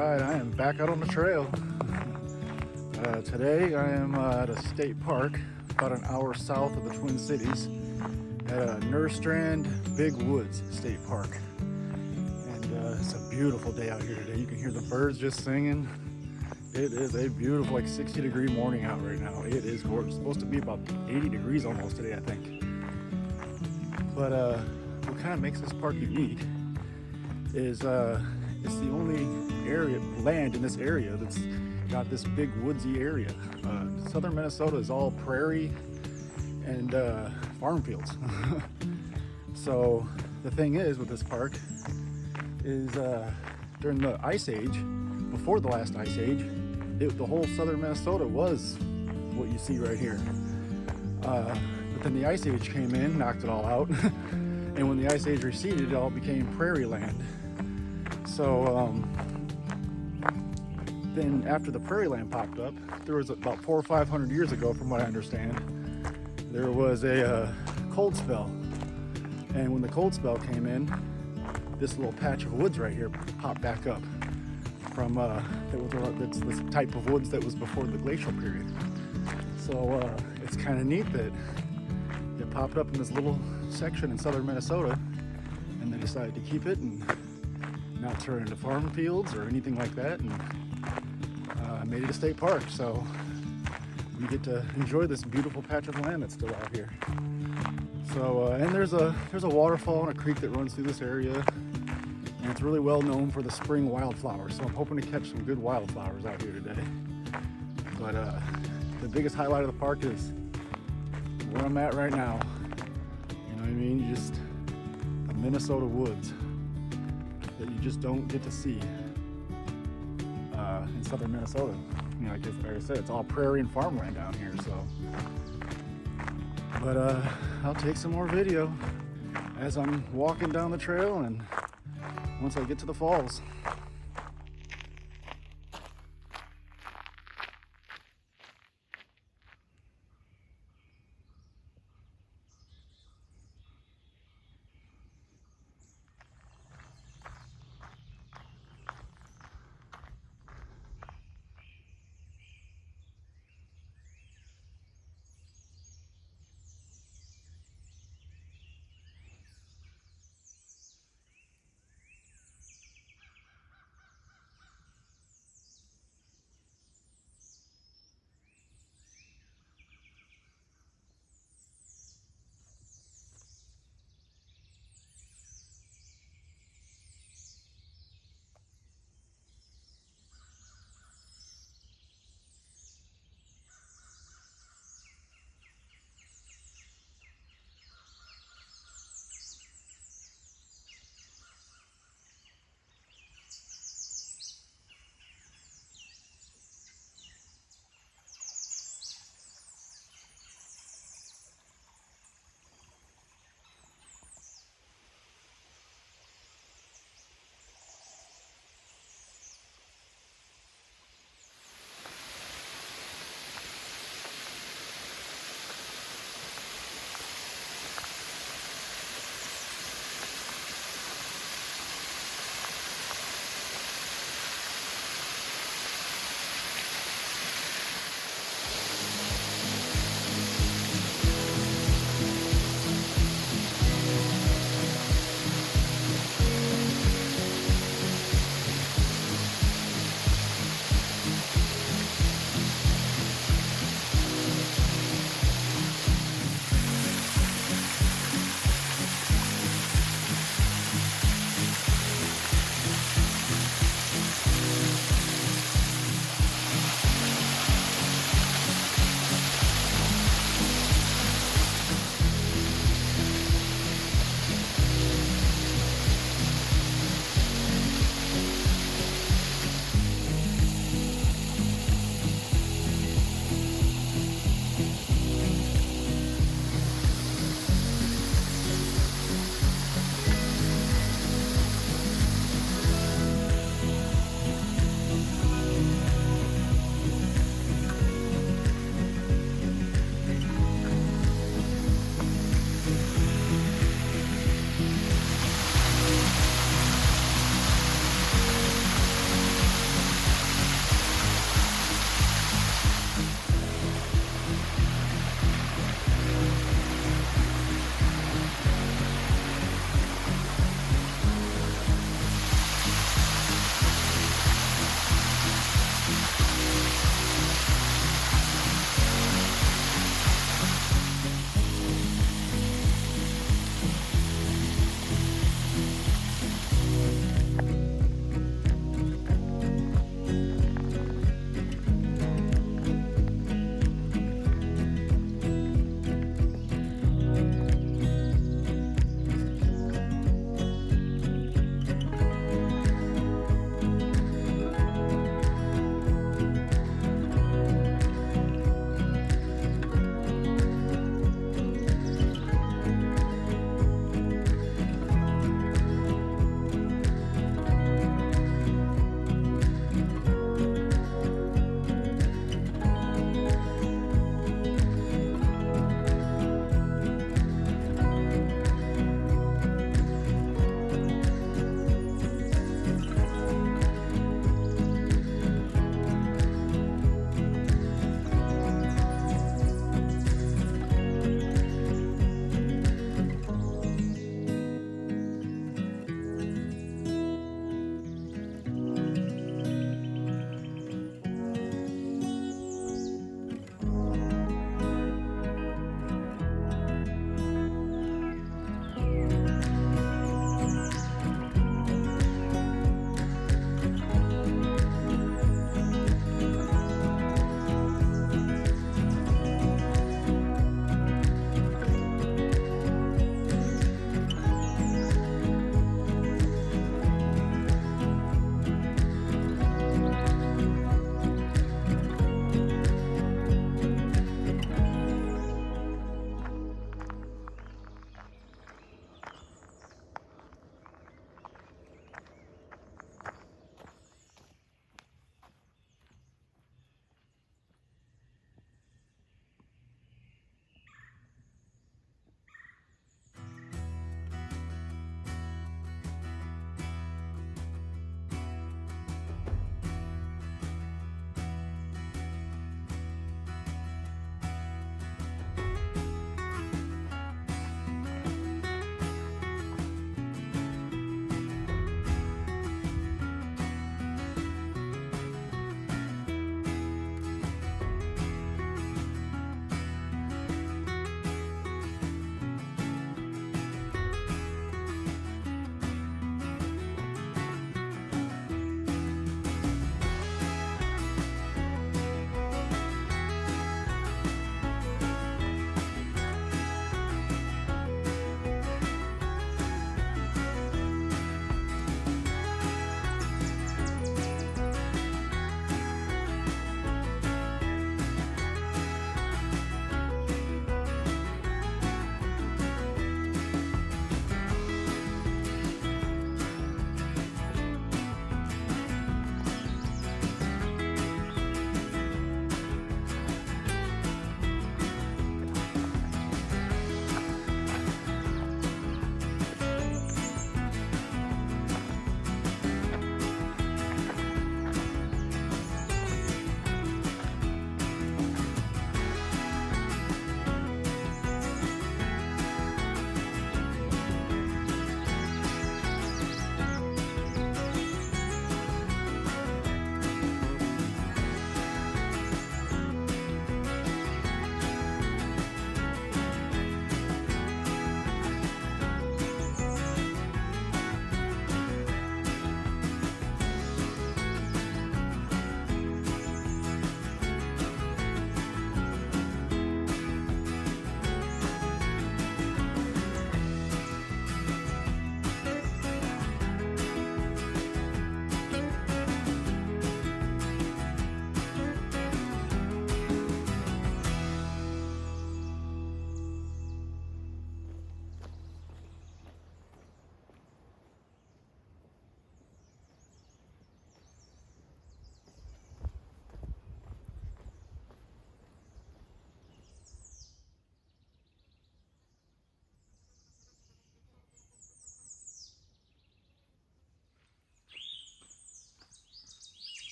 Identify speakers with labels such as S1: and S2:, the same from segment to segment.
S1: right, I am back out on the trail. Today I am at a state park about an hour south of the Twin Cities at Nerstrand Big Woods State Park. And it's a beautiful day out here today. You can hear the birds just singing. It is a beautiful, like 60-degree morning out right now. It is gorgeous. It's supposed to be about 80 degrees almost today, I think. But what kind of makes this park unique is it's the only land in this area that's got this big woodsy area. Southern Minnesota is all prairie and farm fields. So the thing is with this park is during the Ice Age, before the last Ice Age, the whole southern Minnesota was what you see right here. But then the Ice Age came in, knocked it all out, and when the Ice Age receded, it all became prairie land. So then after the prairie land popped up, there was about 400 or 500 years ago, from what I understand, there was a cold spell. And when the cold spell came in, this little patch of woods right here popped back up from that's this type of woods that was before the glacial period. So it's kind of neat that it popped up in this little section in southern Minnesota, and they decided to keep it and not turn it into farm fields or anything like that, and made it a state park. So we get to enjoy this beautiful patch of land that's still out here. So and there's a waterfall and a creek that runs through this area, and it's really well known for the spring wildflowers. So I'm hoping to catch some good wildflowers out here today. But the biggest highlight of the park is where I'm at right now. You know what I mean? Just the Minnesota woods that you just don't get to see in southern Minnesota. You know, like I said, it's all prairie and farmland down here. So, but I'll take some more video as I'm walking down the trail and once I get to the falls.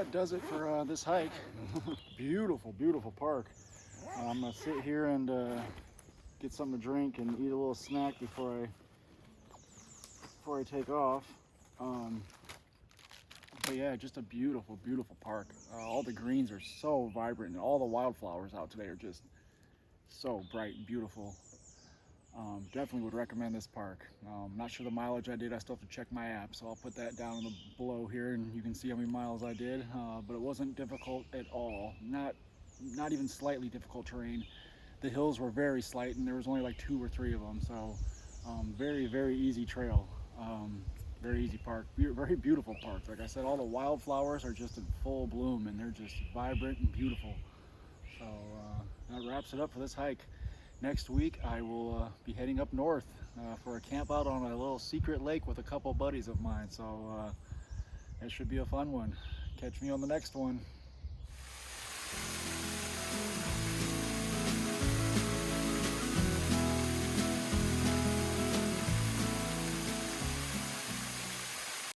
S1: that does it for this hike. Beautiful, beautiful park. I'm gonna sit here and get something to drink and eat a little snack before I take off. But yeah, just a beautiful, beautiful park. All the greens are so vibrant, and all the wildflowers out today are just so bright and beautiful. Definitely would recommend this park. Not sure the mileage I did. I still have to check my app, so I'll put that down below here, and you can see how many miles I did. But it wasn't difficult at all. Not even slightly difficult terrain. The hills were very slight, and there was only like 2 or 3 of them. So very, very easy trail. Very easy park. Very beautiful park. Like I said, all the wildflowers are just in full bloom, and they're just vibrant and beautiful. So that wraps it up for this hike. Next week I will be heading up north for a camp out on a little secret lake with a couple buddies of mine. So that should be a fun one. Catch me on the next one.